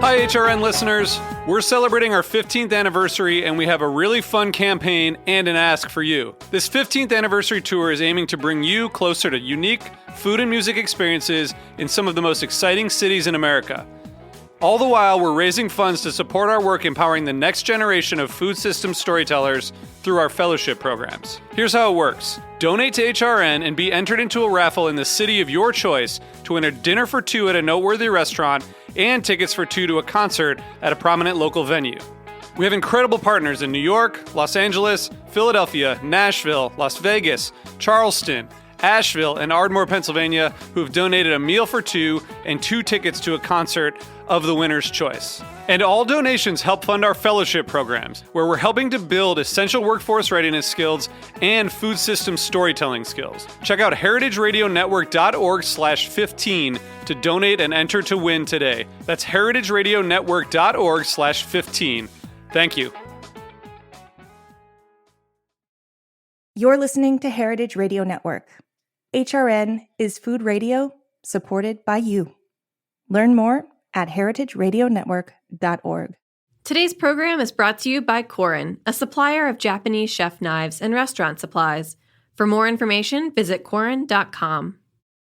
Hi, HRN listeners. We're celebrating our 15th anniversary, and we have a really fun campaign and an ask for you. This 15th anniversary tour is aiming to bring you closer to unique food and music experiences in some of the most exciting cities in America. All the while, we're raising funds to support our work empowering the next generation of food systems storytellers through our fellowship programs. Here's how it works. Donate to HRN and be entered into a raffle in the city of your choice to win a dinner for two at a noteworthy restaurant and tickets for two to a concert at a prominent local venue. We have incredible partners in New York, Los Angeles, Philadelphia, Nashville, Las Vegas, Charleston, Asheville, and Ardmore, Pennsylvania, who have donated a meal for two and two tickets to a concert of the winner's choice. And all donations help fund our fellowship programs, where we're helping to build essential workforce readiness skills and food system storytelling skills. Check out heritageradionetwork.org/15 to donate and enter to win today. That's heritageradionetwork.org/15. Thank you. You're listening to Heritage Radio Network. HRN is food radio supported by you. Learn more at heritageradionetwork.org. Today's program is brought to you by Korin, a supplier of Japanese chef knives and restaurant supplies. For more information, visit Korin.com.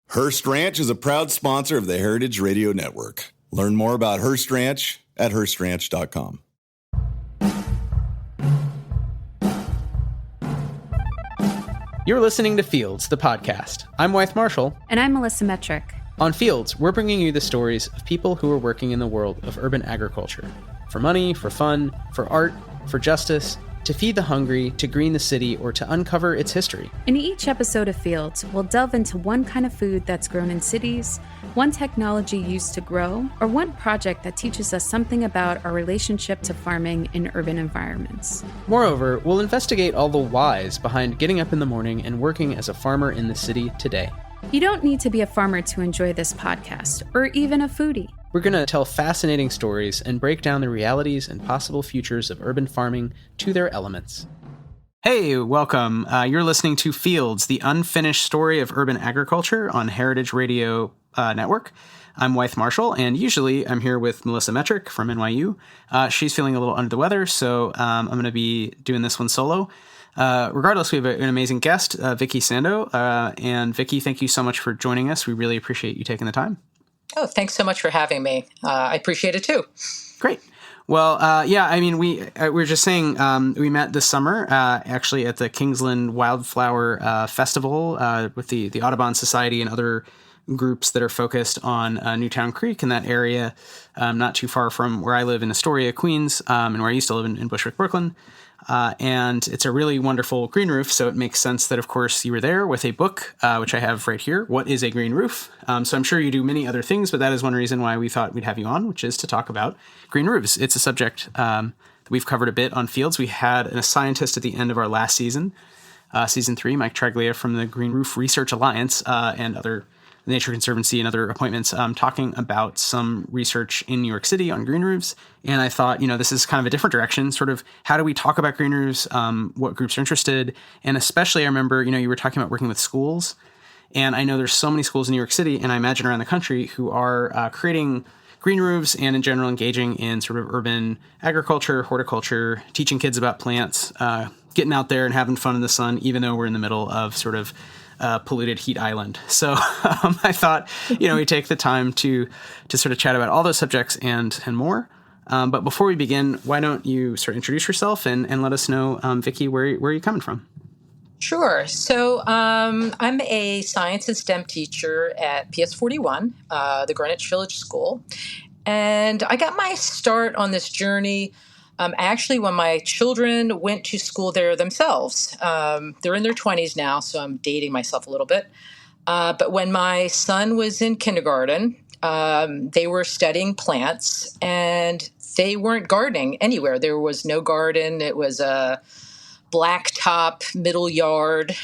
Hearst Ranch is a proud sponsor of the Heritage Radio Network. Learn more about Hearst Ranch at HearstRanch.com. You're listening to Fields, the podcast. I'm Wythe Marshall. And I'm Melissa Metrick. On Fields, we're bringing you the stories of people who are working in the world of urban agriculture. For money, for fun, for art, for justice, to feed the hungry, to green the city, or to uncover its history. In each episode of Fields, we'll delve into one kind of food that's grown in cities, one technology used to grow, or one project that teaches us something about our relationship to farming in urban environments. Moreover, we'll investigate all the whys behind getting up in the morning and working as a farmer in the city today. You don't need to be a farmer to enjoy this podcast, or even a foodie. We're going to tell fascinating stories and break down the realities and possible futures of urban farming to their elements. Hey, welcome. You're listening to Fields, the unfinished story of urban agriculture on Heritage Radio Network. I'm Wythe Marshall, and usually I'm here with Melissa Metrick from NYU. She's feeling a little under the weather, so I'm going to be doing this one solo. Regardless, we have an amazing guest, Vicki Sando. And Vicki, thank you so much for joining us. We really appreciate you taking the time. Oh, thanks so much for having me. I appreciate it too. Great. Well, we were just saying we met this summer actually at the Kingsland Wildflower Festival with the Audubon Society and other groups that are focused on Newtown Creek in that area, not too far from where I live in Astoria, Queens, and where I used to live in Bushwick, Brooklyn. And it's a really wonderful green roof, so it makes sense that, of course, you were there with a book, which I have right here, What is a Green Roof? So I'm sure you do many other things, but that is one reason why we thought we'd have you on, which is to talk about green roofs. It's a subject that we've covered a bit on Fields. We had a scientist at the end of our last season, season 3, Mike Traglia from the Green Roof Research Alliance and other Nature Conservancy and other appointments talking about some research in New York City on green roofs. And I thought, this is kind of a different direction, sort of how do we talk about green roofs, what groups are interested. And especially I remember, you were talking about working with schools. And I know there's so many schools in New York City and I imagine around the country who are creating green roofs and in general engaging in sort of urban agriculture, horticulture, teaching kids about plants, getting out there and having fun in the sun, even though we're in the middle of sort of polluted heat island. So I thought, we take the time to sort of chat about all those subjects and more. But before we begin, why don't you sort of introduce yourself and let us know, Vicki, where are you coming from? Sure. So I'm a science and STEM teacher at PS 41, the Greenwich Village School. And I got my start on this journey actually when my children went to school there themselves. They're in their 20s now, so I'm dating myself a little bit. But when my son was in kindergarten, they were studying plants, and they weren't gardening anywhere. There was no garden. It was a blacktop middle yard.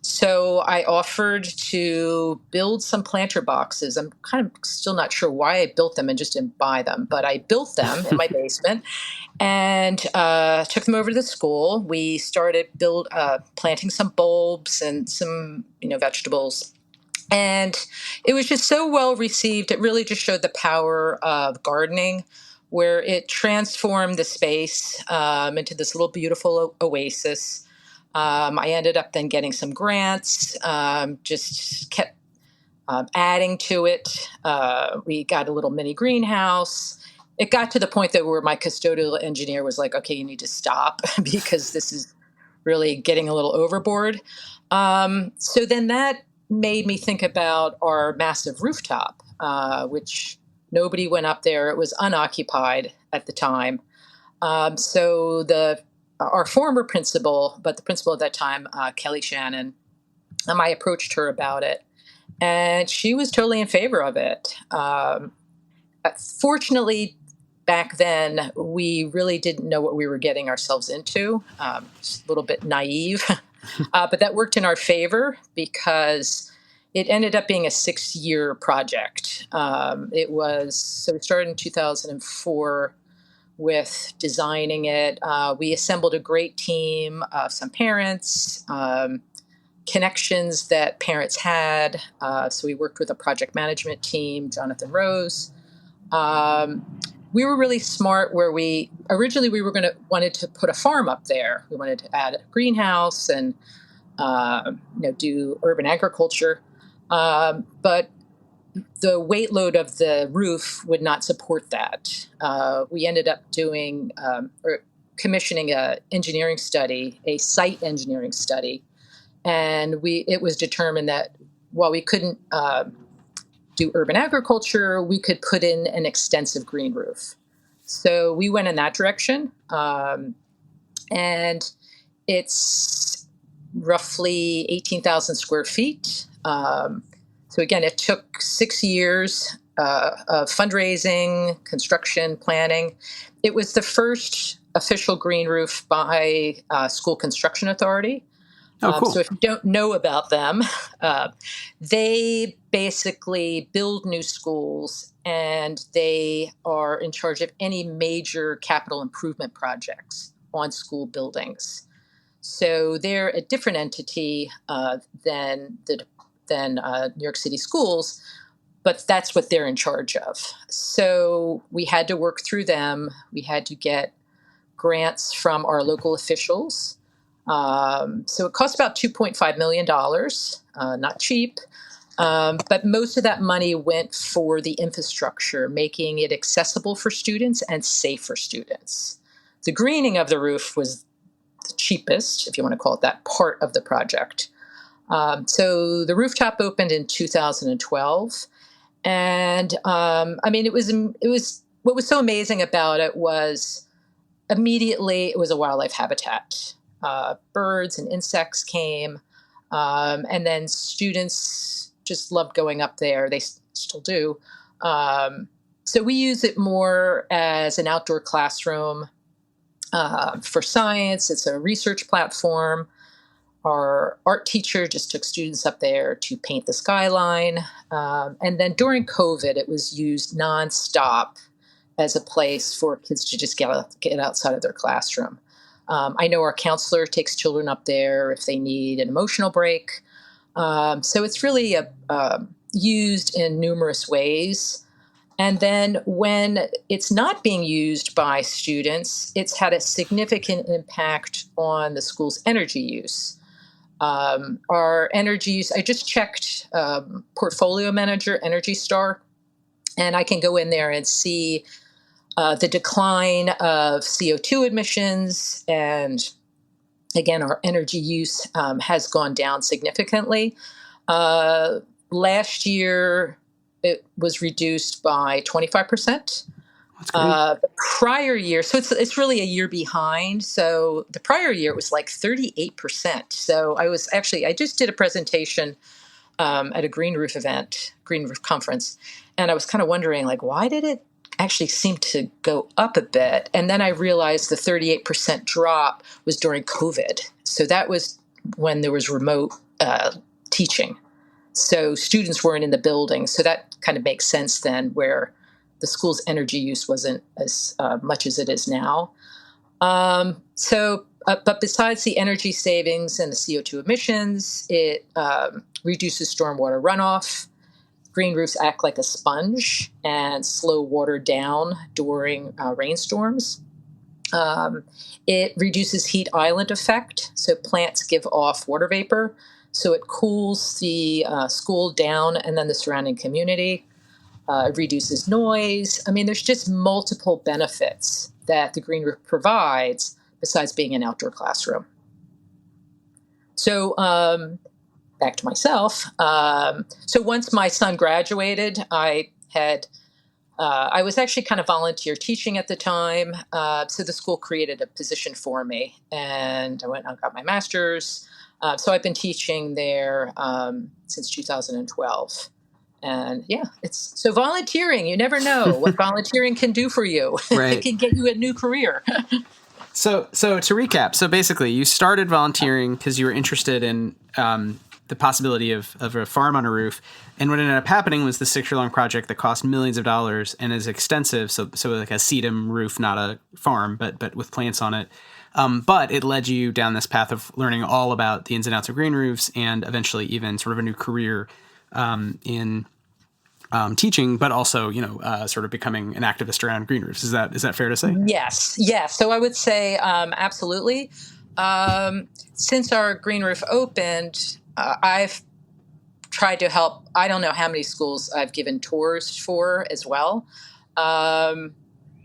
So I offered to build some planter boxes. I'm kind of still not sure why I built them and just didn't buy them, but I built them in my basement and took them over to the school. We started planting some bulbs and some, vegetables. And it was just so well received. It really just showed the power of gardening, where it transformed the space into this little beautiful oasis. I ended up then getting some grants, just kept adding to it. We got a little mini greenhouse. It got to the point that where my custodial engineer was like, okay, you need to stop because this is really getting a little overboard. So then that made me think about our massive rooftop, which nobody went up there. It was unoccupied at the time. So our former principal, but the principal at that time, Kelly Shannon, I approached her about it, and she was totally in favor of it. Fortunately, back then, we really didn't know what we were getting ourselves into. Just a little bit naive, but that worked in our favor because it ended up being a 6-year project. We started in 2004 with designing it. We assembled a great team of some parents, connections that parents had. So we worked with a project management team, Jonathan Rose. We were really smart where originally we wanted to put a farm up there. We wanted to add a greenhouse and, do urban agriculture. But the weight load of the roof would not support that. We ended up commissioning a engineering study, a site engineering study. And it was determined that while we couldn't do urban agriculture, we could put in an extensive green roof. So we went in that direction. And it's roughly 18,000 square feet. So again, it took 6 years of fundraising, construction, planning. It was the first official green roof by School Construction Authority. Oh, cool. So if you don't know about them, they basically build new schools, and they are in charge of any major capital improvement projects on school buildings. So they're a different entity than New York City schools, but that's what they're in charge of. So we had to work through them. We had to get grants from our local officials. So it cost about $2.5 million, not cheap. But most of that money went for the infrastructure, making it accessible for students and safe for students. The greening of the roof was the cheapest, if you want to call it that, part of the project. So the rooftop opened in 2012. And it was what was so amazing about it was immediately it was a wildlife habitat. Birds and insects came, and then students just loved going up there. They still do. So we use it more as an outdoor classroom for science. It's a research platform. Our art teacher just took students up there to paint the skyline. And then during COVID, it was used nonstop as a place for kids to just get outside of their classroom. I know our counselor takes children up there if they need an emotional break. So it's really used in numerous ways. And then when it's not being used by students, it's had a significant impact on the school's energy use. Our energy use, I just checked Portfolio Manager, Energy Star, and I can go in there and see the decline of CO2 emissions, and again, our energy use has gone down significantly. Last year, it was reduced by 25%. That's great. The prior year, so it's really a year behind. So the prior year, it was like 38%. So I just did a presentation at a Green Roof conference, and I was kind of wondering, like, why did it actually seem to go up a bit? And then I realized the 38% drop was during COVID. So that was when there was remote teaching. So students weren't in the building. So that kind of makes sense then, where the school's energy use wasn't as much as it is now. So but besides the energy savings and the CO2 emissions, it reduces stormwater runoff. Green roofs act like a sponge and slow water down during rainstorms. It reduces heat island effect, so plants give off water vapor, so it cools the school down and then the surrounding community. It reduces noise. I mean, there's just multiple benefits that the green roof provides besides being an outdoor classroom. So back to myself. So once my son graduated, I was actually kind of volunteer teaching at the time. So the school created a position for me, and I went and got my master's. So I've been teaching there since 2012. And yeah, it's so volunteering. You never know what volunteering can do for you. Right. It can get you a new career. So to recap, so basically you started volunteering because you were interested in the possibility of a farm on a roof. And what ended up happening was the 6-year-long project that cost millions of dollars and is extensive. So like a sedum roof, not a farm, but with plants on it. But it led you down this path of learning all about the ins and outs of green roofs and eventually even sort of a new career in teaching, but also, sort of becoming an activist around green roofs. Is that fair to say? Yes. So I would say absolutely. Since our green roof opened, I've tried to help. I don't know how many schools I've given tours for as well.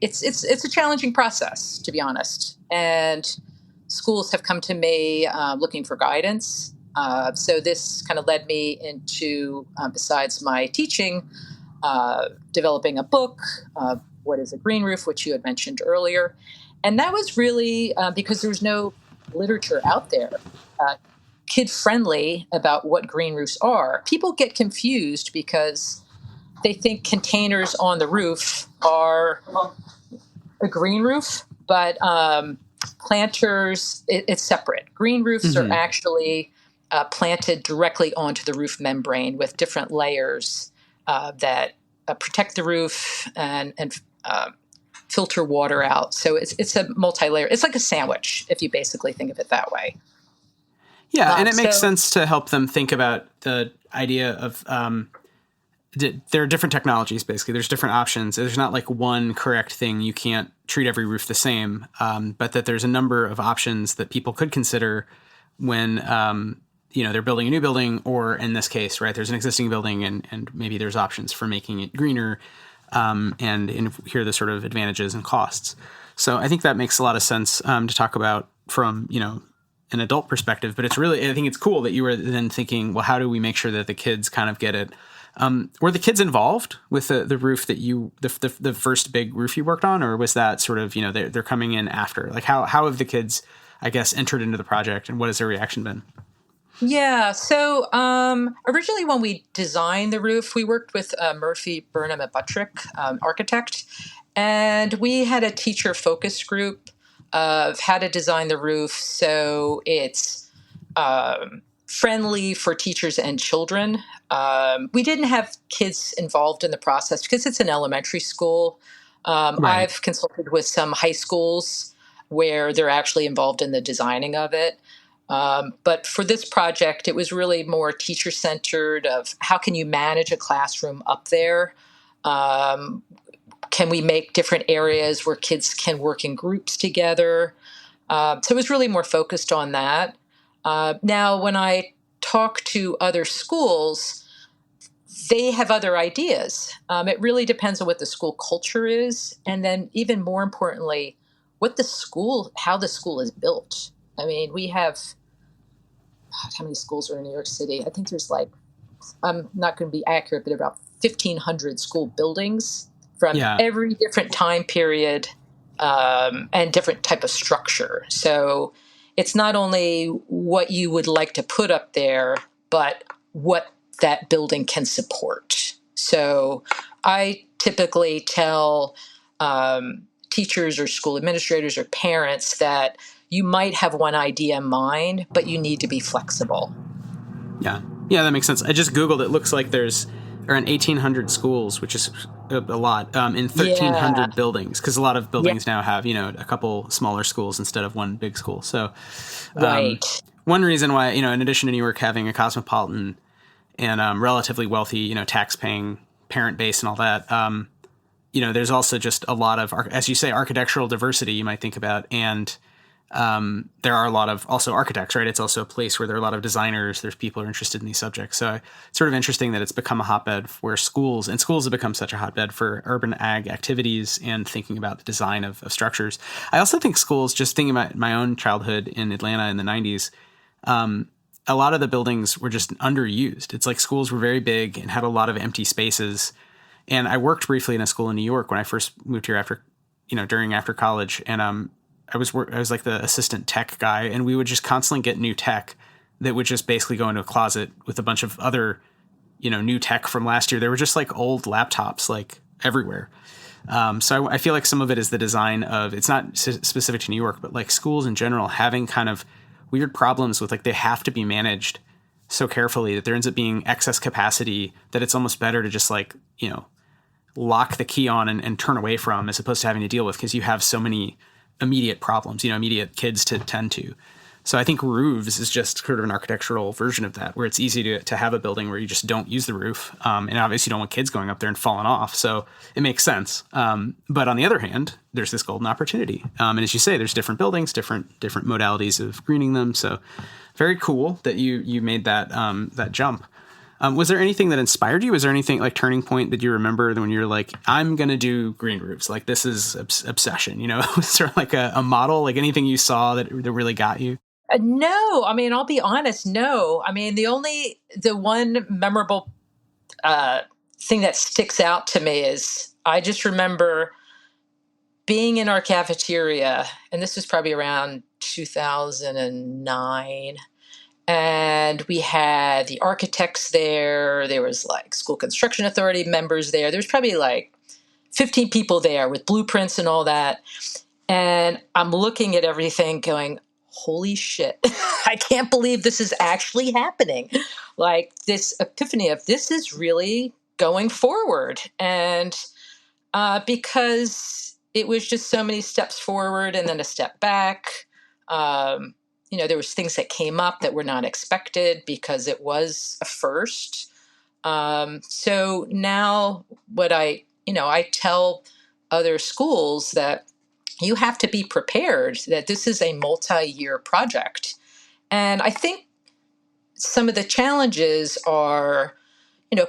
It's a challenging process, to be honest. And schools have come to me looking for guidance. So this kind of led me into, besides my teaching, developing a book, What is a Green Roof, which you had mentioned earlier. And that was really because there was no literature out there, kid-friendly about what green roofs are. People get confused because they think containers on the roof are a green roof, but planters, it's separate. Green roofs are actually planted directly onto the roof membrane with different layers that protect the roof and filter water out. So it's a multi-layer. It's like a sandwich, if you basically think of it that way. Yeah, and it makes sense to help them think about the idea of there are different technologies, basically. There's different options. There's not like one correct thing. You can't treat every roof the same, but that there's a number of options that people could consider when they're building a new building, or in this case, right, there's an existing building and maybe there's options for making it greener, and here are the sort of advantages and costs. So I think that makes a lot of sense to talk about from, an adult perspective, but it's really, I think it's cool that you were then thinking, well, how do we make sure that the kids kind of get it? Were the kids involved with the roof that the first big roof you worked on, or was that sort of, they're coming in after? Like how have the kids, I guess, entered into the project, and what has their reaction been? Yeah. So originally when we designed the roof, we worked with Murphy, Burnham, and Buttrick, architect, and we had a teacher focus group of how to design the roof so it's friendly for teachers and children. We didn't have kids involved in the process because it's an elementary school. Right. I've consulted with some high schools where they're actually involved in the designing of it. But for this project, it was really more teacher-centered of how can you manage a classroom up there? Can we make different areas where kids can work in groups together? So it was really more focused on that. Now, when I talk to other schools, they have other ideas. It really depends on what the school culture is. And then even more importantly, how the school is built. I mean, we have, how many schools are in New York City? I think there's I'm not going to be accurate, but about 1,500 school buildings from every different time period and different type of structure. So it's not only what you would like to put up there, but what that building can support. So I typically tell teachers or school administrators or parents that you might have one idea in mind, but you need to be flexible. Yeah, that makes sense. I just Googled it. Looks like there's or in 1,800 schools, which is a lot, in 1,300 Yeah. buildings, because a lot of buildings now have, a couple smaller schools instead of one big school. So Right. one reason why, in addition to New York having a cosmopolitan and relatively wealthy, tax-paying parent base and all that, there's also just a lot of, as you say, architectural diversity you might think about. And there are a lot of also architects, right? It's also a place where there are a lot of designers. There's people who are interested in these subjects. So it's sort of interesting that it's become a hotbed where schools have become such a hotbed for urban ag activities and thinking about the design of structures. I also think schools, just thinking about my own childhood in Atlanta in the 90s, a lot of the buildings were just underused. It's like schools were very big and had a lot of empty spaces. And I worked briefly in a school in New York when I first moved here after college. And I was like the assistant tech guy, and we would just constantly get new tech that would just basically go into a closet with a bunch of other, new tech from last year. They were just like old laptops, like everywhere. So I feel like some of it is the design of, it's not specific to New York, but like schools in general having kind of weird problems with, like, they have to be managed so carefully that there ends up being excess capacity that it's almost better to just lock the key on and turn away from, as opposed to having to deal with, because you have so many immediate problems, immediate kids to tend to. So I think roofs is just sort of an architectural version of that, where it's easy to have a building where you just don't use the roof. And obviously you don't want kids going up there and falling off. So it makes sense. But on the other hand, there's this golden opportunity. And as you say, there's different buildings, different modalities of greening them. So very cool that you made that jump. Was there anything that inspired you? Was there anything like turning point that you remember when you're like, I'm going to do green roofs? Like, this is obsession, Was there like a model, like anything you saw that really got you? No, I mean, I'll be honest. No, I mean, the one memorable thing that sticks out to me is I just remember being in our cafeteria, and this was probably around 2009. And we had the architects there. There was like school construction authority members there. There was probably like 15 people there with blueprints and all that. And I'm looking at everything going, holy shit, I can't believe this is actually happening. Like, this epiphany of this is really going forward. And because it was just so many steps forward and then a step back, there was things that came up that were not expected because it was a first. So now what I tell other schools that you have to be prepared that this is a multi-year project. And I think some of the challenges are,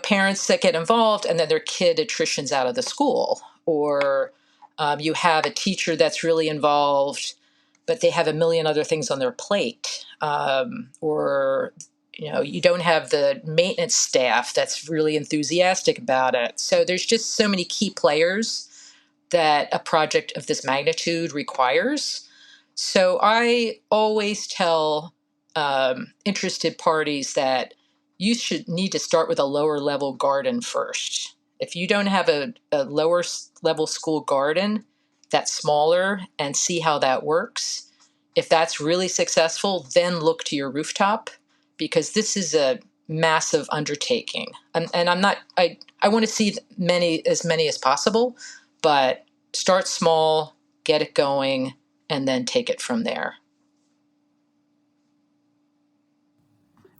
parents that get involved and then their kid attritions out of the school, or you have a teacher that's really involved, but they have a million other things on their plate, or you don't have the maintenance staff that's really enthusiastic about it. So there's just so many key players that a project of this magnitude requires. So I always tell interested parties that you should need to start with a lower level garden first. If you don't have a lower level school garden that's smaller, and see how that works, if that's really successful, then look to your rooftop, because this is a massive undertaking. And I want to see as many as possible, but start small, get it going, and then take it from there.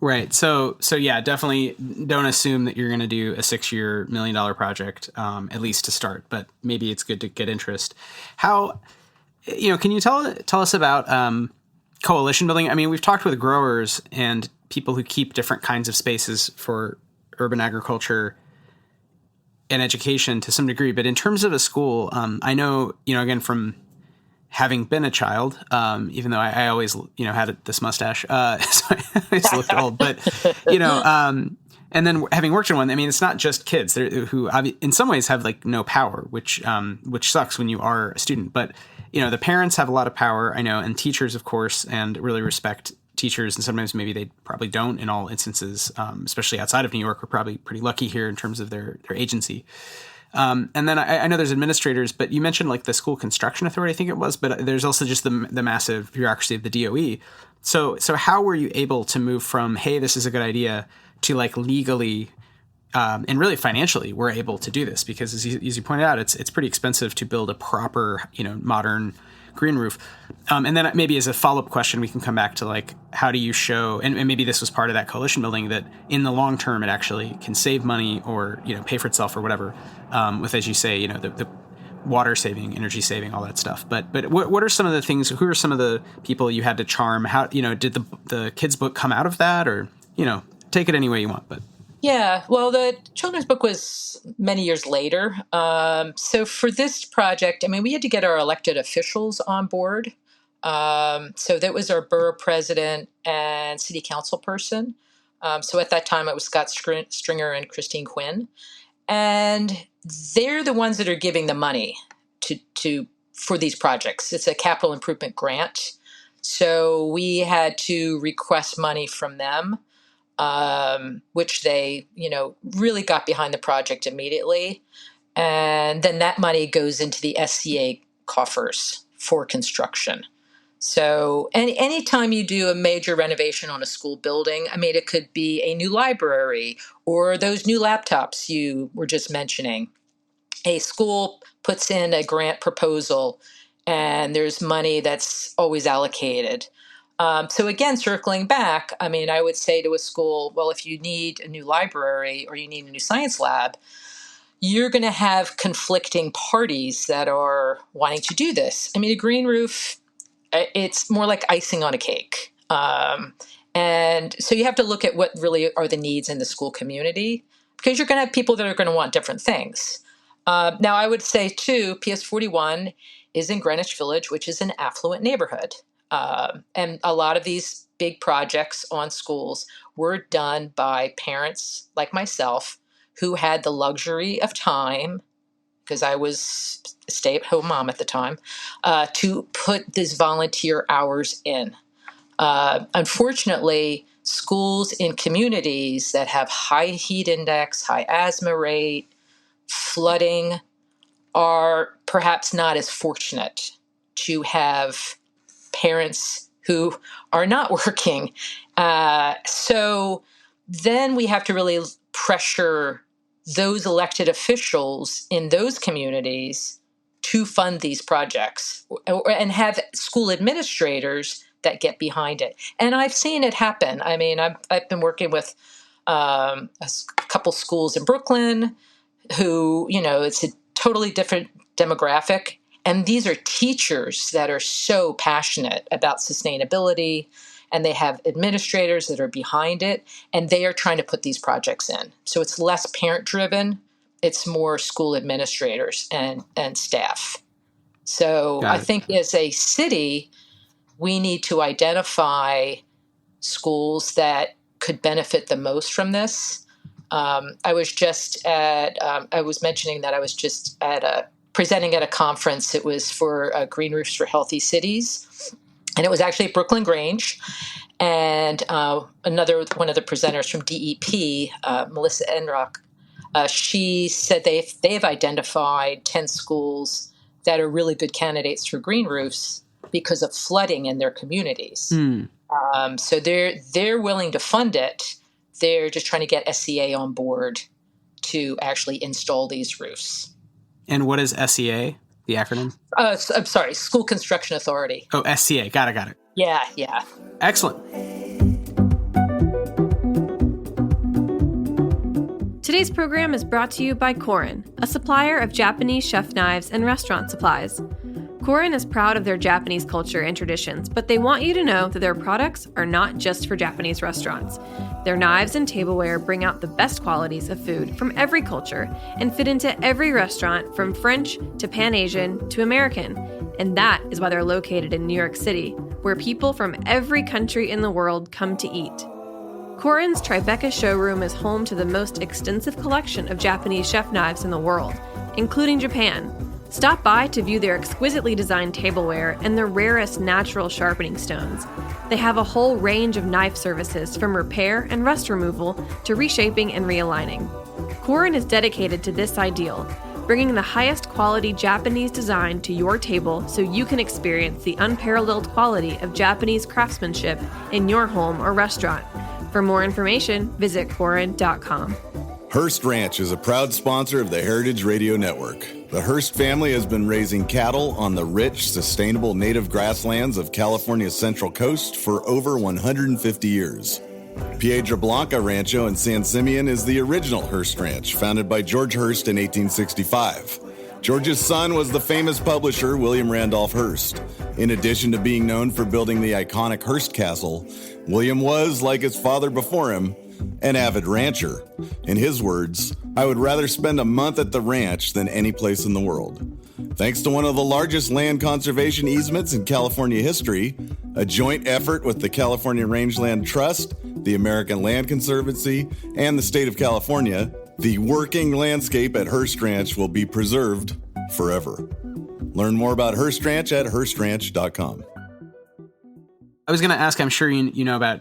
Right. So yeah, definitely don't assume that you're going to do a 6-year $1 million project, at least to start, but maybe it's good to get interest. How, can you tell us about coalition building? I mean, we've talked with growers and people who keep different kinds of spaces for urban agriculture and education to some degree, but in terms of a school, I know, again, from having been a child, even though I always, had this mustache, so I always looked old, but, and then having worked in one, I mean, it's not just kids who in some ways have like no power, which sucks when you are a student, but, the parents have a lot of power, I know, and teachers, of course, and really respect teachers. And sometimes maybe they probably don't in all instances, especially outside of New York. We're probably pretty lucky here in terms of their agency. And then I know there's administrators, but you mentioned like the school construction authority, I think it was, but there's also just the massive bureaucracy of the DOE. So how were you able to move from, hey, this is a good idea, to like legally and really financially, we're able to do this because, as you pointed out, it's pretty expensive to build a proper, modern green roof. And then maybe as a follow-up question, we can come back to like, how do you show, and maybe this was part of that coalition building, that in the long term, it actually can save money or, pay for itself or whatever, with, as you say, the water saving, energy saving, all that stuff. But what are some of the things, who are some of the people you had to charm? How, did the kids' book come out of that, or, take it any way you want, but. Yeah, well, the children's book was many years later. So for this project, we had to get our elected officials on board. So that was our borough president and city council person. So at that time, it was Scott Stringer and Christine Quinn. And they're the ones that are giving the money for these projects. It's a capital improvement grant. So we had to request money from them. Which they, really got behind the project immediately. And then that money goes into the SCA coffers for construction. So anytime you do a major renovation on a school building, it could be a new library or those new laptops you were just mentioning. A school puts in a grant proposal and there's money that's always allocated. So again, circling back, I would say to a school, well, if you need a new library or you need a new science lab, you're going to have conflicting parties that are wanting to do this. A green roof, it's more like icing on a cake. And so you have to look at what really are the needs in the school community, because you're going to have people that are going to want different things. Now, I would say, too, PS 41 is in Greenwich Village, which is an affluent neighborhood. And a lot of these big projects on schools were done by parents like myself who had the luxury of time, because I was a stay-at-home mom at the time, to put these volunteer hours in. Unfortunately, schools in communities that have high heat index, high asthma rate, flooding, are perhaps not as fortunate to have parents who are not working. So then we have to really pressure those elected officials in those communities to fund these projects and have school administrators that get behind it. And I've seen it happen. I've been working with a couple schools in Brooklyn who, it's a totally different demographic. And these are teachers that are so passionate about sustainability, and they have administrators that are behind it, and they are trying to put these projects in. So it's less parent-driven. It's more school administrators and staff. So I think as a city, we need to identify schools that could benefit the most from this. I was mentioning that I was just presenting at a conference. It was for Green Roofs for Healthy Cities, and it was actually at Brooklyn Grange. And another one of the presenters from DEP, Melissa Enrock, she said they've identified 10 schools that are really good candidates for green roofs because of flooding in their communities. So they're willing to fund it. They're just trying to get SCA on board to actually install these roofs. And what is SCA, the acronym? I'm sorry, School Construction Authority. Oh, SCA. Got it. Yeah. Excellent. Today's program is brought to you by Korin, a supplier of Japanese chef knives and restaurant supplies. Korin is proud of their Japanese culture and traditions, but they want you to know that their products are not just for Japanese restaurants. Their knives and tableware bring out the best qualities of food from every culture and fit into every restaurant, from French to Pan-Asian to American. And that is why they're located in New York City, where people from every country in the world come to eat. Korin's Tribeca showroom is home to the most extensive collection of Japanese chef knives in the world, including Japan. Stop by to view their exquisitely designed tableware and the rarest natural sharpening stones. They have a whole range of knife services, from repair and rust removal to reshaping and realigning. Korin is dedicated to this ideal, bringing the highest quality Japanese design to your table so you can experience the unparalleled quality of Japanese craftsmanship in your home or restaurant. For more information, visit Korin.com. Hearst Ranch is a proud sponsor of the Heritage Radio Network. The Hearst family has been raising cattle on the rich, sustainable native grasslands of California's Central Coast for over 150 years. Piedra Blanca Rancho in San Simeon is the original Hearst Ranch, founded by George Hearst in 1865. George's son was the famous publisher William Randolph Hearst. In addition to being known for building the iconic Hearst Castle, William was, like his father before him, an avid rancher. In his words, "I would rather spend a month at the ranch than any place in the world." Thanks to one of the largest land conservation easements in California history, a joint effort with the California Rangeland Trust, the American Land Conservancy, and the state of California, the working landscape at Hearst Ranch will be preserved forever. Learn more about Hearst Ranch at HearstRanch.com. I was going to ask, I'm sure you know about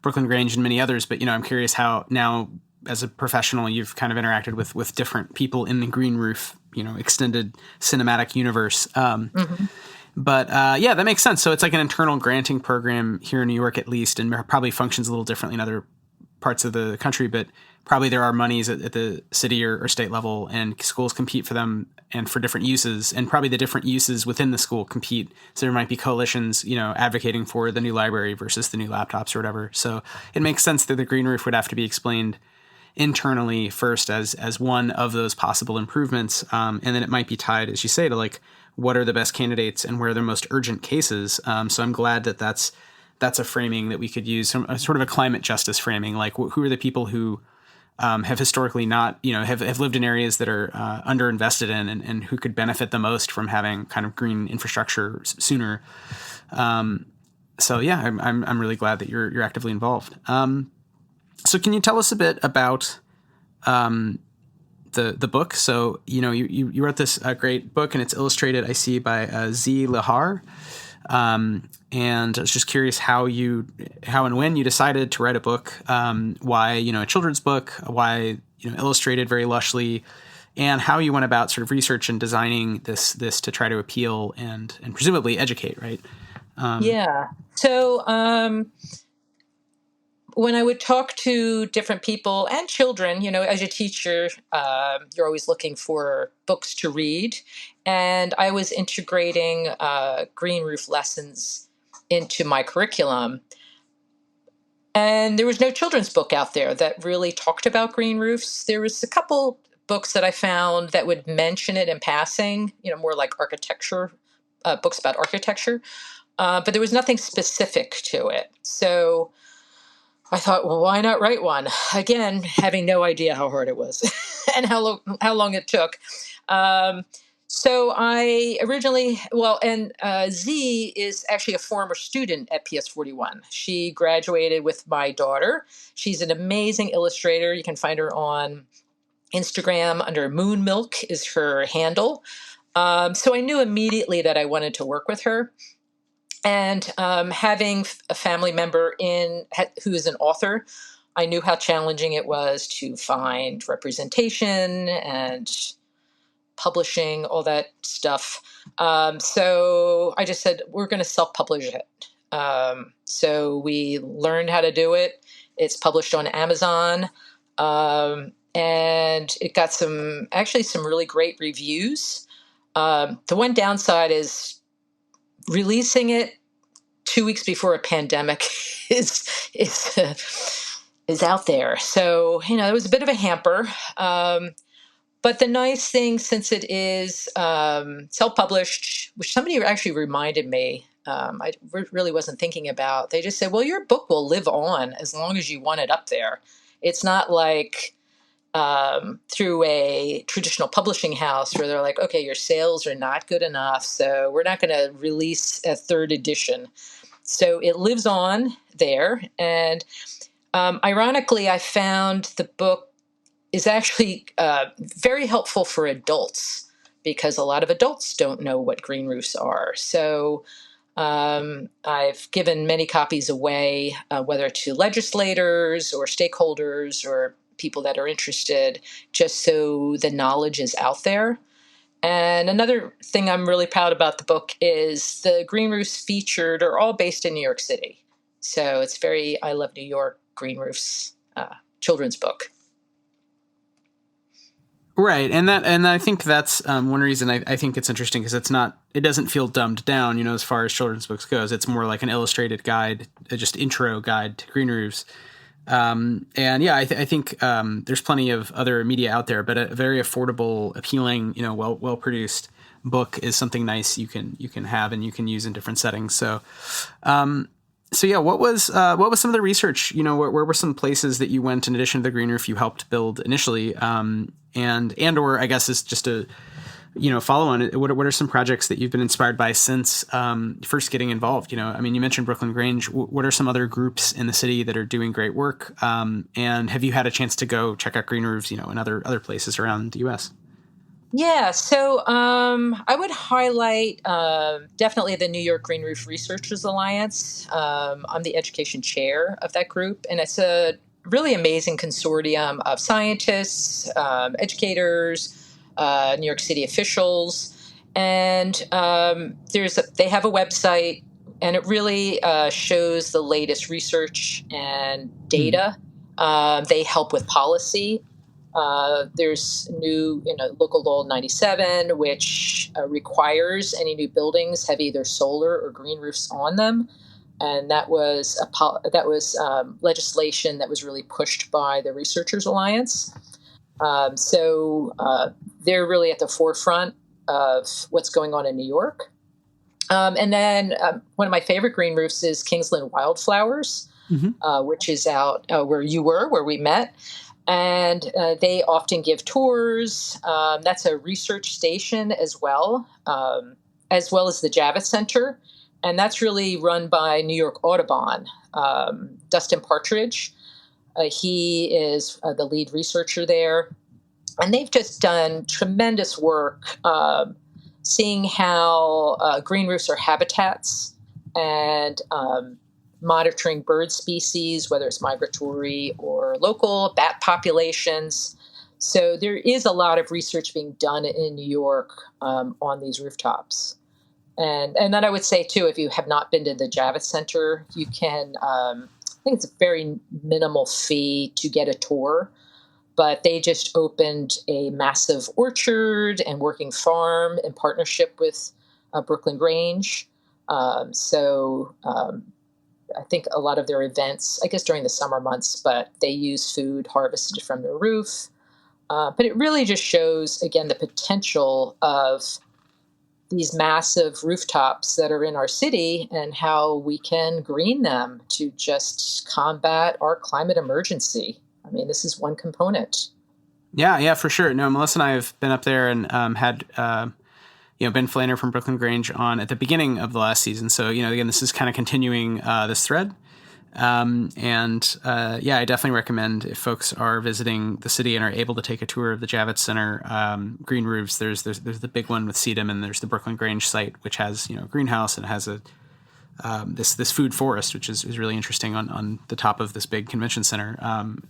Brooklyn Grange and many others, but I'm curious how now, as a professional, you've kind of interacted with different people in the Green Roof, extended cinematic universe. But yeah, that makes sense. So it's like an internal granting program here in New York, at least, and probably functions a little differently in other parts of the country, but probably there are monies at the city or state level, and schools compete for them and for different uses, and probably the different uses within the school compete. So there might be coalitions, advocating for the new library versus the new laptops or whatever. So it makes sense that the Green Roof would have to be explained internally first as one of those possible improvements. And then it might be tied, as you say, to like, what are the best candidates and where are the most urgent cases. So I'm glad that that's a framing that we could use, sort of a climate justice framing. Like, who are the people who have historically not, have lived in areas that are underinvested in, and who could benefit the most from having kind of green infrastructure sooner. So yeah, I'm really glad that you're actively involved. So can you tell us a bit about the book? So you wrote this great book, and it's illustrated, I see, by Z. Lahar. And I was just curious how and when you decided to write a book, why, a children's book, why, illustrated very lushly, and how you went about sort of research and designing this to try to appeal and presumably educate, right? Yeah. So, when I would talk to different people and children, as a teacher, you're always looking for books to read. And I was integrating Green Roof lessons into my curriculum. And there was no children's book out there that really talked about green roofs. There was a couple books that I found that would mention it in passing, more like architecture, books about architecture. But there was nothing specific to it. So I thought, well, why not write one? Again, having no idea how hard it was and how long it took. So I originally, Z is actually a former student at PS41. She graduated with my daughter. She's an amazing illustrator. You can find her on Instagram under Moon Milk is her handle. So I knew immediately that I wanted to work with her. And having a family member who is an author, I knew how challenging it was to find representation and publishing, all that stuff. So I just said, we're going to self-publish it. So we learned how to do it. It's published on Amazon. And it got some really great reviews. The one downside is releasing it 2 weeks before a pandemic is out there. So, it was a bit of a hamper. But the nice thing, since it is self-published, which somebody actually reminded me, I really wasn't thinking about, they just said, well, your book will live on as long as you want it up there. It's not like through a traditional publishing house where they're like, okay, your sales are not good enough, so we're not going to release a third edition. So it lives on there. And ironically, I found the book is actually very helpful for adults, because a lot of adults don't know what green roofs are. So I've given many copies away, whether to legislators or stakeholders or people that are interested, just so the knowledge is out there. And another thing I'm really proud about the book is the green roofs featured are all based in New York City. So it's very I Love New York Green Roofs children's book. Right, and I think that's one reason I think it's interesting, because it doesn't feel dumbed down, as far as children's books goes. It's more like an illustrated guide, just intro guide to green roofs. And yeah, I think there's plenty of other media out there, but a very affordable, appealing, well produced book is something nice you can have and you can use in different settings. So yeah, what was some of the research? Where were some places that you went in addition to the green roof you helped build initially? And or I guess is just a follow on. What are some projects that you've been inspired by since first getting involved? You mentioned Brooklyn Grange. What are some other groups in the city that are doing great work? And have you had a chance to go check out green roofs, in other places around the U.S.? Yeah, so I would highlight definitely the New York Green Roof Researchers Alliance. I'm the education chair of that group, and it's a really amazing consortium of scientists, educators, New York City officials, and they have a website, and it really shows the latest research and data. They help with policy. There's new, local law 97, which requires any new buildings have either solar or green roofs on them, and that was legislation that was really pushed by the Researchers Alliance. So they're really at the forefront of what's going on in New York. And then one of my favorite green roofs is Kingsland Wildflowers, which is out where we met. And they often give tours. That's a research station as well as the Javits Center. And that's really run by New York Audubon, Dustin Partridge. He is the lead researcher there. And they've just done tremendous work seeing how green roofs are habitats and monitoring bird species, whether it's migratory or local, bat populations. So there is a lot of research being done in New York on these rooftops. And then I would say, too, if you have not been to the Javits Center, you can, I think it's a very minimal fee to get a tour, but they just opened a massive orchard and working farm in partnership with Brooklyn Grange. I think a lot of their events, I guess during the summer months, but they use food harvested from their roof. But it really just shows, again, the potential of these massive rooftops that are in our city and how we can green them to just combat our climate emergency. I mean, this is one component. Yeah, for sure. No, Melissa and I have been up there and had Ben Flanner from Brooklyn Grange on at the beginning of the last season. So, again, this is kind of continuing this thread. I definitely recommend, if folks are visiting the city and are able to take a tour of the Javits Center green roofs, there's the big one with Sedum, and there's the Brooklyn Grange site, which has, a greenhouse and has a this food forest, which is really interesting on the top of this big convention center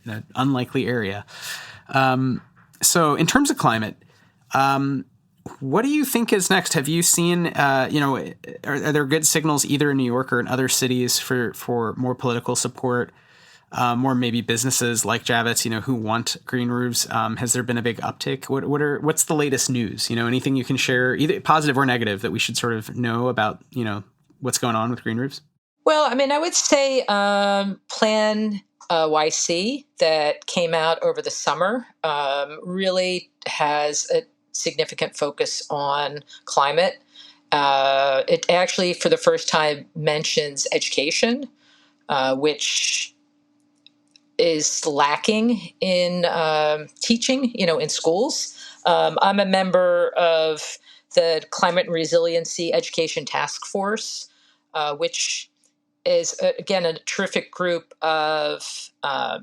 in an unlikely area. So in terms of climate, what do you think is next? Have you seen, are there good signals either in New York or in other cities for more political support, more maybe businesses like Javits, who want green roofs? Has there been a big uptick? What's the latest news? Anything you can share, either positive or negative, that we should sort of know about, what's going on with green roofs? Well, I mean, I would say Plan YC that came out over the summer really has a significant focus on climate. It actually, for the first time, mentions education, which is lacking in teaching, in schools. I'm a member of the Climate and Resiliency Education Task Force, which is, again, a terrific group of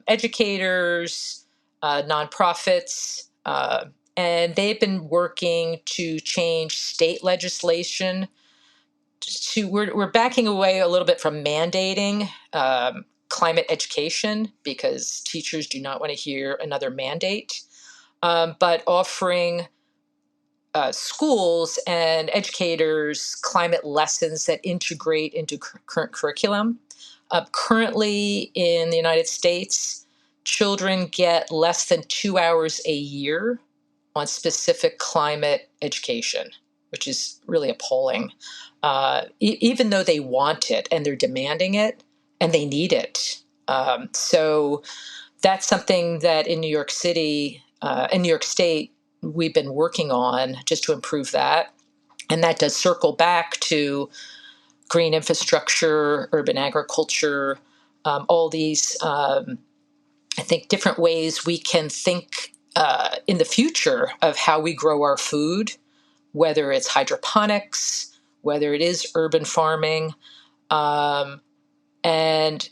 educators, nonprofits, and they've been working to change state legislation we're backing away a little bit from mandating climate education because teachers do not want to hear another mandate, but offering schools and educators climate lessons that integrate into current curriculum. Currently in the United States, children get less than 2 hours a year on specific climate education, which is really appalling. Even though they want it and they're demanding it and they need it. So that's something that in New York City, in New York State, we've been working on just to improve that. And that does circle back to green infrastructure, urban agriculture, all these, I think, different ways we can think in the future of how we grow our food, whether it's hydroponics, whether it is urban farming, and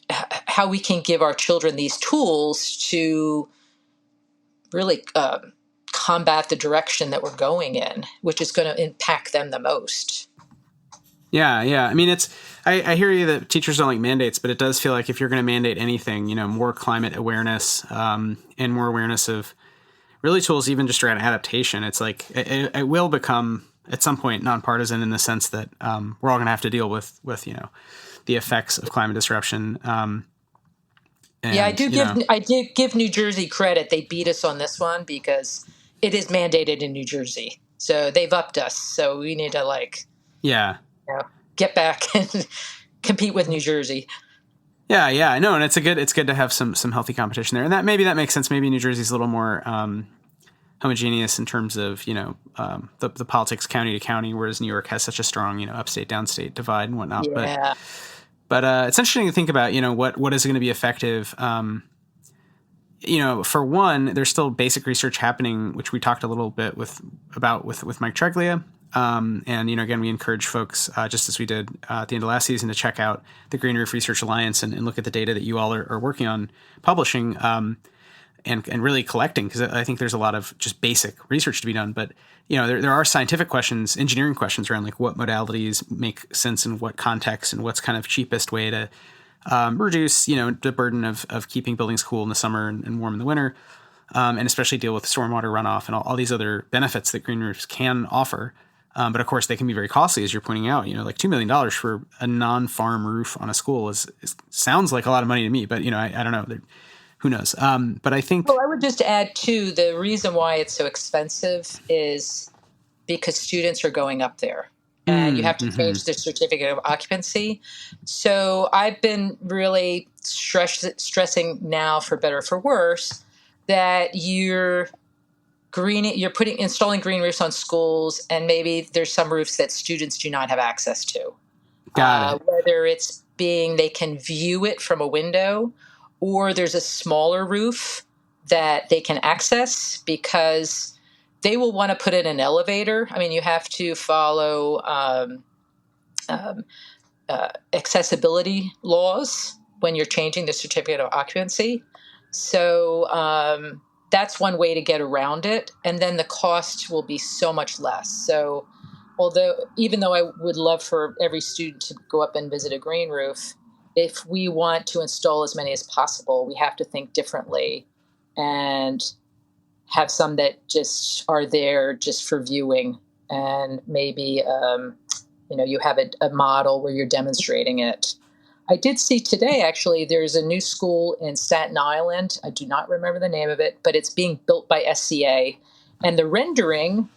how we can give our children these tools to really combat the direction that we're going in, which is going to impact them the most. Yeah, yeah. I mean, I hear you that teachers don't like mandates, but it does feel like if you're going to mandate anything, more climate awareness and more awareness of really tools, even just around adaptation, it's like it will become at some point nonpartisan in the sense that we're all going to have to deal with the effects of climate disruption. I did give New Jersey credit. They beat us on this one because it is mandated in New Jersey. So they've upped us. So we need to get back and compete with New Jersey. Yeah, yeah, no, and it's good to have some healthy competition there, and that makes sense. Maybe New Jersey's a little more homogeneous in terms of the politics county to county, whereas New York has such a strong upstate downstate divide and whatnot. Yeah. But it's interesting to think about what is going to be effective. For one, there's still basic research happening, which we talked a little bit about with Mike Treglia. And, again, we encourage folks, just as we did at the end of last season, to check out the Green Roof Research Alliance and look at the data that you all are working on publishing and really collecting, because I think there's a lot of just basic research to be done. But, there are scientific questions, engineering questions around like what modalities make sense in what context and what's kind of cheapest way to reduce, the burden of keeping buildings cool in the summer and warm in the winter, and especially deal with stormwater runoff and all these other benefits that green roofs can offer. But of course, they can be very costly, as you're pointing out. Like $2 million for a non-farm roof on a school is sounds like a lot of money to me. But I don't know. Who knows? But I think. Well, I would just add too, the reason why it's so expensive is because students are going up there, and you have to change their certificate of occupancy. So I've been really stressing now, for better or for worse, that you're installing green roofs on schools, and maybe there's some roofs that students do not have access to. Got it. Whether it's they can view it from a window, or there's a smaller roof that they can access because they will want to put in an elevator. I mean, you have to follow accessibility laws when you're changing the certificate of occupancy. So that's one way to get around it. And then the cost will be so much less. So even though I would love for every student to go up and visit a green roof, if we want to install as many as possible, we have to think differently and have some that just are there just for viewing. And maybe, you have a model where you're demonstrating it. I did see today, actually, there's a new school in Staten Island. I do not remember the name of it, but it's being built by SCA. And the rendering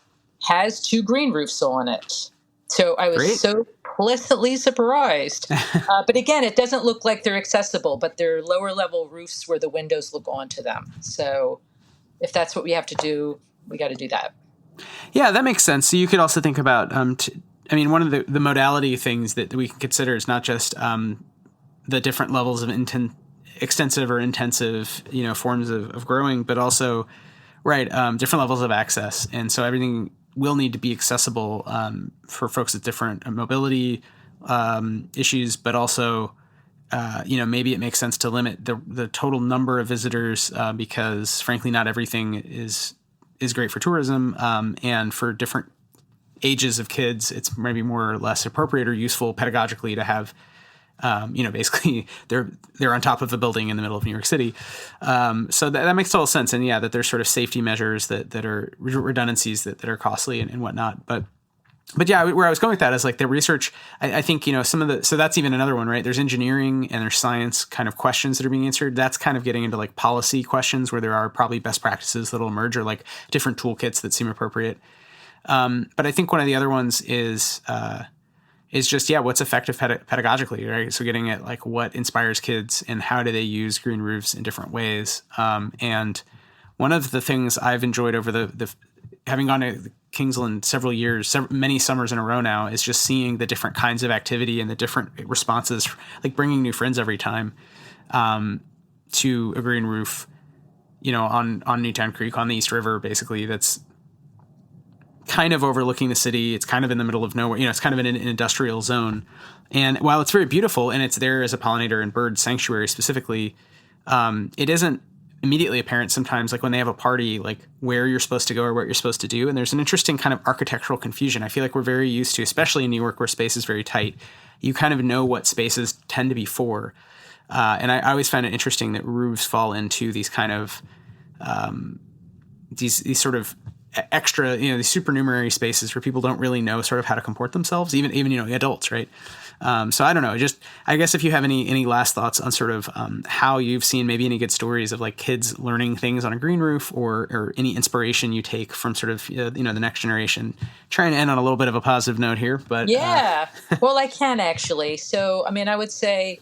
has 2 green roofs on it. So I was so pleasantly surprised. But again, it doesn't look like they're accessible, but they're lower level roofs where the windows look onto them. So if that's what we have to do, we got to do that. Yeah, that makes sense. So you could also think about, one of the modality things that we can consider is not just the different levels of extensive or intensive, forms of growing, but also, different levels of access. And so everything will need to be accessible for folks with different mobility issues, but also, maybe it makes sense to limit the total number of visitors because, frankly, not everything is great for tourism, and for different ages of kids, it's maybe more or less appropriate or useful pedagogically to have. Basically they're on top of a building in the middle of New York City. So that makes total sense. And that there's sort of safety measures that are redundancies that are costly and whatnot. But But yeah, where I was going with that is like the research, I think, so that's even another one, right? There's engineering and there's science kind of questions that are being answered. That's kind of getting into like policy questions where there are probably best practices that'll emerge or like different toolkits that seem appropriate. But I think one of the other ones is just, what's effective pedagogically, right? So getting at like what inspires kids and how do they use green roofs in different ways. And one of the things I've enjoyed over the having gone to Kingsland several years, many summers in a row now, is just seeing the different kinds of activity and the different responses, like bringing new friends every time to a green roof, on Newtown Creek, on the East River, basically, that's kind of overlooking the city. It's kind of in the middle of nowhere. It's kind of in an industrial zone. And while it's very beautiful and it's there as a pollinator and bird sanctuary specifically, it isn't immediately apparent sometimes, like when they have a party, like where you're supposed to go or what you're supposed to do. And there's an interesting kind of architectural confusion. I feel like we're very used to, especially in New York where space is very tight, you kind of know what spaces tend to be for. And I always find it interesting that roofs fall into these kind of, these sort of extra, these supernumerary spaces where people don't really know sort of how to comport themselves, even adults, right? So I don't know. Just, I guess if you have any last thoughts on sort of how you've seen maybe any good stories of like kids learning things on a green roof or any inspiration you take from sort of, the next generation. Trying to end on a little bit of a positive note here, but. Yeah, well, I can actually. So, I mean, I would say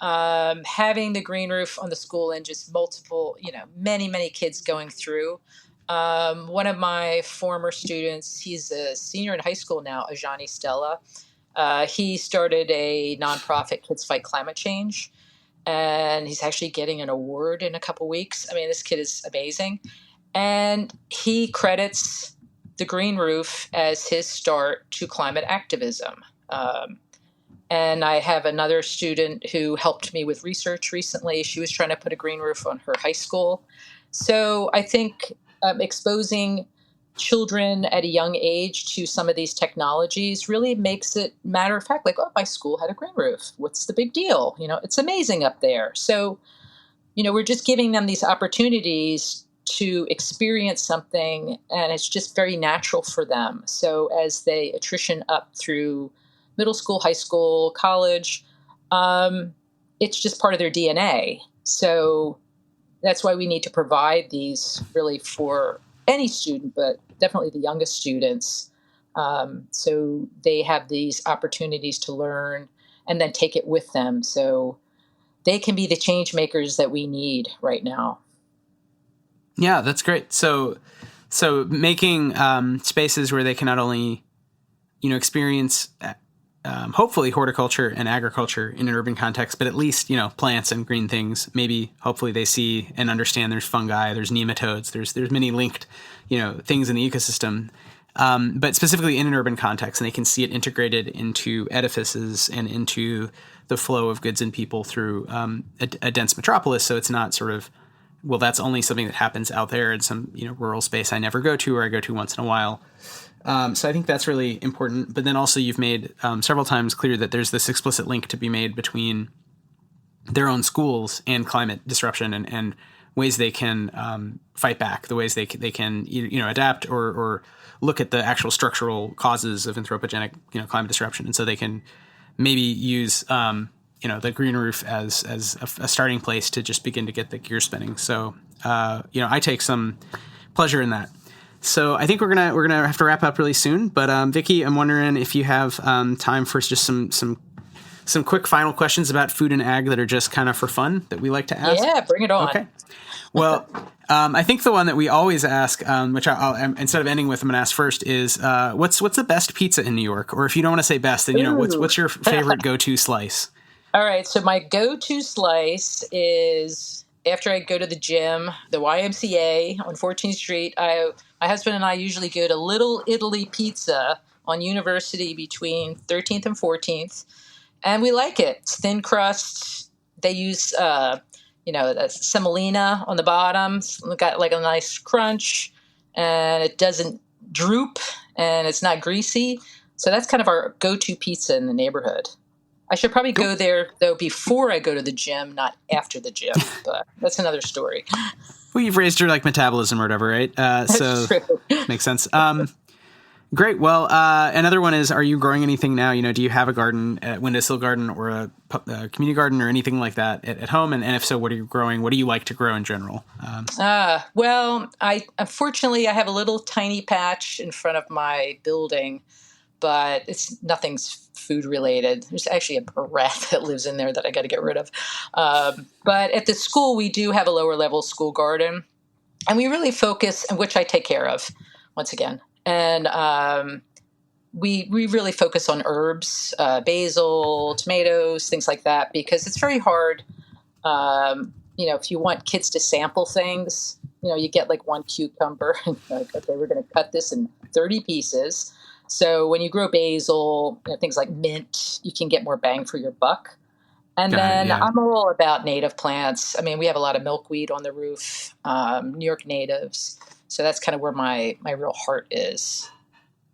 having the green roof on the school and just multiple, many, many kids going through. One of my former students, he's a senior in high school now, Ajani Stella. He started a nonprofit, Kids Fight Climate Change, and he's actually getting an award in a couple weeks. I mean, this kid is amazing. And he credits the green roof as his start to climate activism. And I have another student who helped me with research recently. She was trying to put a green roof on her high school. So I think exposing children at a young age to some of these technologies really makes it matter of fact, like, oh, my school had a green roof. What's the big deal? It's amazing up there. So, we're just giving them these opportunities to experience something, and it's just very natural for them. So as they attrition up through middle school, high school, college, it's just part of their DNA. So that's why we need to provide these really for any student, but definitely the youngest students. So they have these opportunities to learn and then take it with them. So they can be the change makers that we need right now. Yeah, that's great. So making spaces where they can not only, experience hopefully horticulture and agriculture in an urban context, but at least, plants and green things. Maybe hopefully they see and understand there's fungi, there's nematodes, there's many linked, things in the ecosystem. But specifically in an urban context, and they can see it integrated into edifices and into the flow of goods and people through a dense metropolis. So it's not sort of, well, that's only something that happens out there in some rural space I never go to or I go to once in a while. So I think that's really important. But then also you've made several times clear that there's this explicit link to be made between their own schools and climate disruption and ways they can fight back, the ways they can adapt or look at the actual structural causes of anthropogenic climate disruption, and so they can maybe use the green roof as a starting place to just begin to get the gear spinning. So I take some pleasure in that. So I think we're gonna have to wrap up really soon. But Vicki, I'm wondering if you have time for just some quick final questions about food and ag that are just kind of for fun that we like to ask. Yeah, bring it on. Okay. Well, I think the one that we always ask, which I'll instead of ending with, I'm going to ask first, is what's the best pizza in New York? Or if you don't want to say best, then what's your favorite go-to slice? All right, so my go-to slice is after I go to the gym, the YMCA on 14th Street. My husband and I usually go to Little Italy Pizza on University between 13th and 14th, and we like it. It's thin crust. They use the semolina on the bottom. It's got like a nice crunch, and it doesn't droop, and it's not greasy. So that's kind of our go-to pizza in the neighborhood. I should probably go there, though, before I go to the gym, not after the gym. But that's another story. Well, you've raised your metabolism or whatever, right? So True. Makes sense. Great. Well, another one is, are you growing anything now? Do you have a garden, a windowsill garden or a community garden or anything like that at home? And if so, what are you growing? What do you like to grow in general? Well, unfortunately I have a little tiny patch in front of my building, but nothing's food related. There's actually a rat that lives in there that I got to get rid of. But at the school, we do have a lower level school garden, and we really focus, which I take care of once again. And we really focus on herbs, basil, tomatoes, things like that, because it's very hard. If you want kids to sample things, you get like one cucumber and like, okay, we're going to cut this in 30 pieces. So when you grow basil, things like mint, you can get more bang for your buck. And then I'm all about native plants. I mean, we have a lot of milkweed on the roof, New York natives. So that's kind of where my real heart is.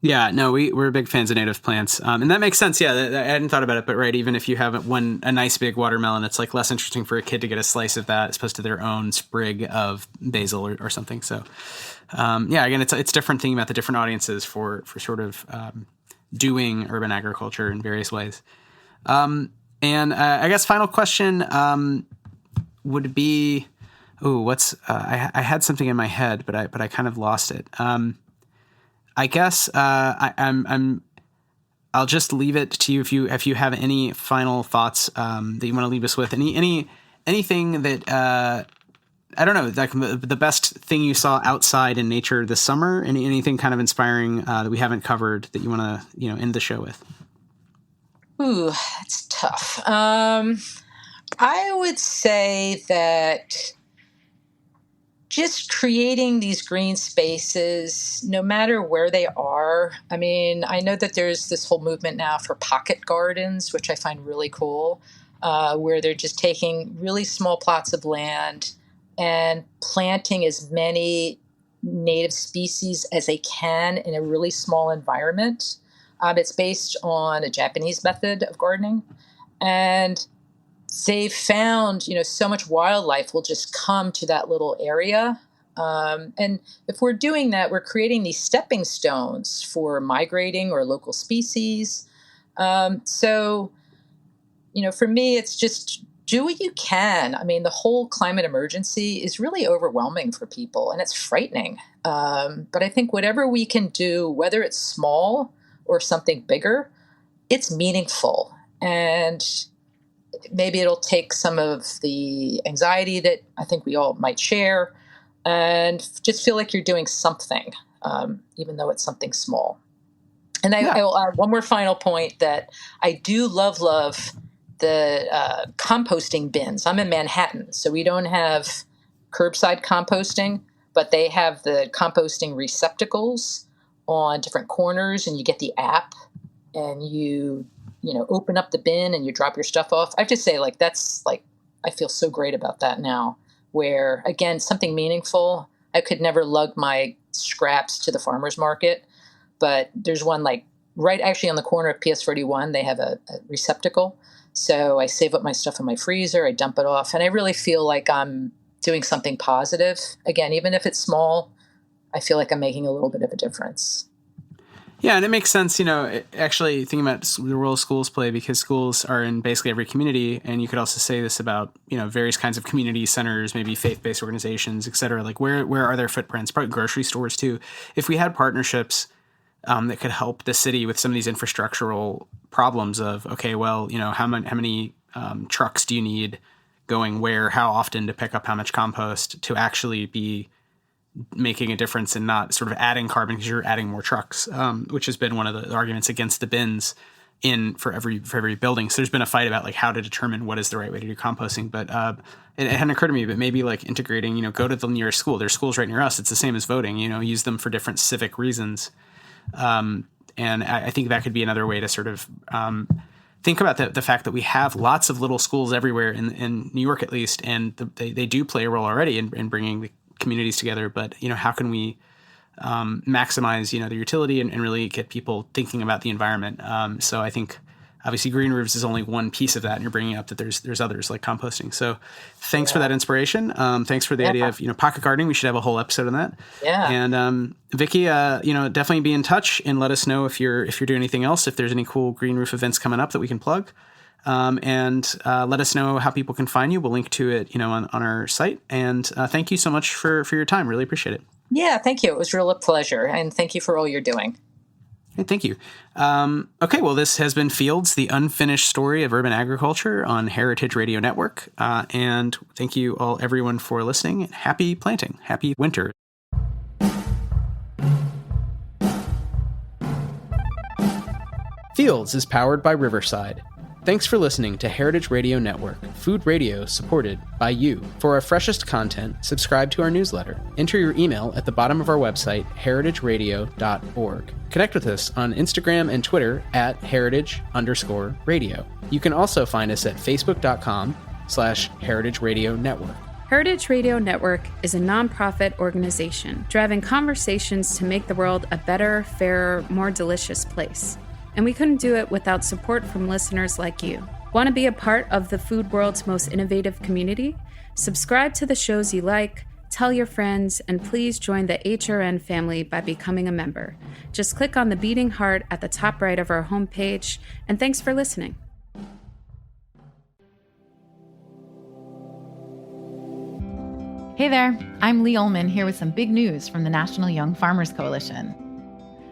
Yeah, no, we're big fans of native plants. And that makes sense. Yeah, I hadn't thought about it, but right, even if you have a nice big watermelon, it's like less interesting for a kid to get a slice of that as opposed to their own sprig of basil or something. So, again, it's different thinking about the different audiences for sort of doing urban agriculture in various ways. And I guess final question would be, I had something in my head, but I kind of lost it. I guess I'll just leave it to you if you have any final thoughts that you want to leave us with. Anything that I don't know, like the best thing you saw outside in nature this summer. Anything kind of inspiring that we haven't covered that you want to end the show with. Ooh, it's tough. I would say that just creating these green spaces, no matter where they are. I mean, I know that there's this whole movement now for pocket gardens, which I find really cool, where they're just taking really small plots of land and planting as many native species as they can in a really small environment. It's based on a Japanese method of gardening. And they've found, so much wildlife will just come to that little area. And if we're doing that, we're creating these stepping stones for migrating or local species. So, for me, it's just do what you can. I mean, the whole climate emergency is really overwhelming for people, and it's frightening. But I think whatever we can do, whether it's small or something bigger, it's meaningful. And maybe it'll take some of the anxiety that I think we all might share and just feel like you're doing something, even though it's something small. And I will add one more final point that I do love the composting bins. I'm in Manhattan, so we don't have curbside composting, but they have the composting receptacles on different corners, and you get the app and you open up the bin and you drop your stuff off. I have to say, I feel so great about that now, where, again, something meaningful. I could never lug my scraps to the farmer's market, but there's one right actually on the corner of PS 41, they have a receptacle. So I save up my stuff in my freezer, I dump it off, and I really feel like I'm doing something positive. Again, even if it's small, I feel like I'm making a little bit of a difference. Yeah, and it makes sense, actually thinking about the role schools play, because schools are in basically every community. And you could also say this about, various kinds of community centers, maybe faith-based organizations, et cetera. Like where are their footprints? Probably grocery stores too. If we had partnerships that could help the city with some of these infrastructural problems of, okay, well, how many trucks do you need going where, how often to pick up how much compost to actually be making a difference and not sort of adding carbon because you're adding more trucks, which has been one of the arguments against the bins for every building. So there's been a fight about how to determine what is the right way to do composting. But it hadn't occurred to me, but maybe integrating, go to the nearest school. There's schools right near us. It's the same as voting, use them for different civic reasons. And I think that could be another way to sort of think about the fact that we have lots of little schools everywhere in New York, at least, and they do play a role already in bringing the communities together. But, how can we maximize, their utility and really get people thinking about the environment? So I think obviously green roofs is only one piece of that, and you're bringing up that there's others like composting. So thanks for that inspiration. Thanks for the idea of, pocket gardening. We should have a whole episode on that. Yeah. And Vicki, definitely be in touch and let us know if you're doing anything else, if there's any cool green roof events coming up that we can plug. And let us know how people can find you. We'll link to it, on our site. And thank you so much for your time. Really appreciate it. Yeah, thank you. It was real a pleasure. And thank you for all you're doing. Hey, thank you. Okay, well, this has been Fields, the unfinished story of urban agriculture on Heritage Radio Network. And thank you all, everyone, for listening. Happy planting. Happy winter. Fields is powered by Riverside. Thanks for listening to Heritage Radio Network, food radio supported by you. For our freshest content, subscribe to our newsletter. Enter your email at the bottom of our website, heritageradio.org. Connect with us on Instagram and Twitter at heritage_radio. You can also find us at facebook.com/Heritage Radio Network. Heritage Radio Network is a nonprofit organization driving conversations to make the world a better, fairer, more delicious place. And we couldn't do it without support from listeners like you. Want to be a part of the food world's most innovative community? Subscribe to the shows you like, tell your friends, and please join the HRN family by becoming a member. Just click on the beating heart at the top right of our homepage, and thanks for listening. Hey there, I'm Lee Ullman here with some big news from the National Young Farmers Coalition.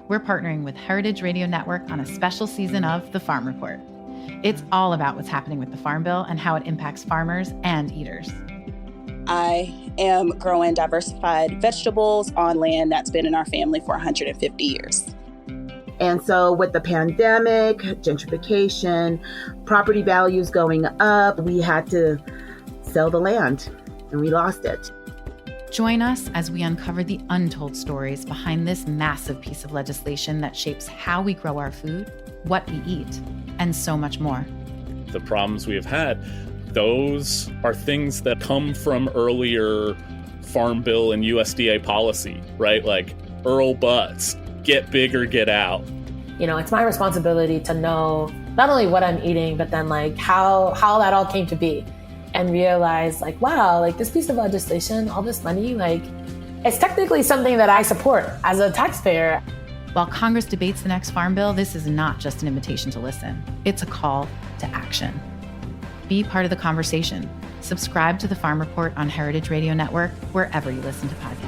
We're partnering with Heritage Radio Network on a special season of The Farm Report. It's all about what's happening with the Farm Bill and how it impacts farmers and eaters. I am growing diversified vegetables on land that's been in our family for 150 years. And so with the pandemic, gentrification, property values going up, we had to sell the land and we lost it. Join us as we uncover the untold stories behind this massive piece of legislation that shapes how we grow our food, what we eat, and so much more. The problems we have had, those are things that come from earlier Farm Bill and USDA policy, right? Like Earl Butz, get big or get out. It's my responsibility to know not only what I'm eating, but then like how that all came to be. And realize wow, this piece of legislation, all this money, it's technically something that I support as a taxpayer. While Congress debates the next Farm Bill, this is not just an invitation to listen. It's a call to action. Be part of the conversation. Subscribe to the Farm Report on Heritage Radio Network, wherever you listen to podcasts.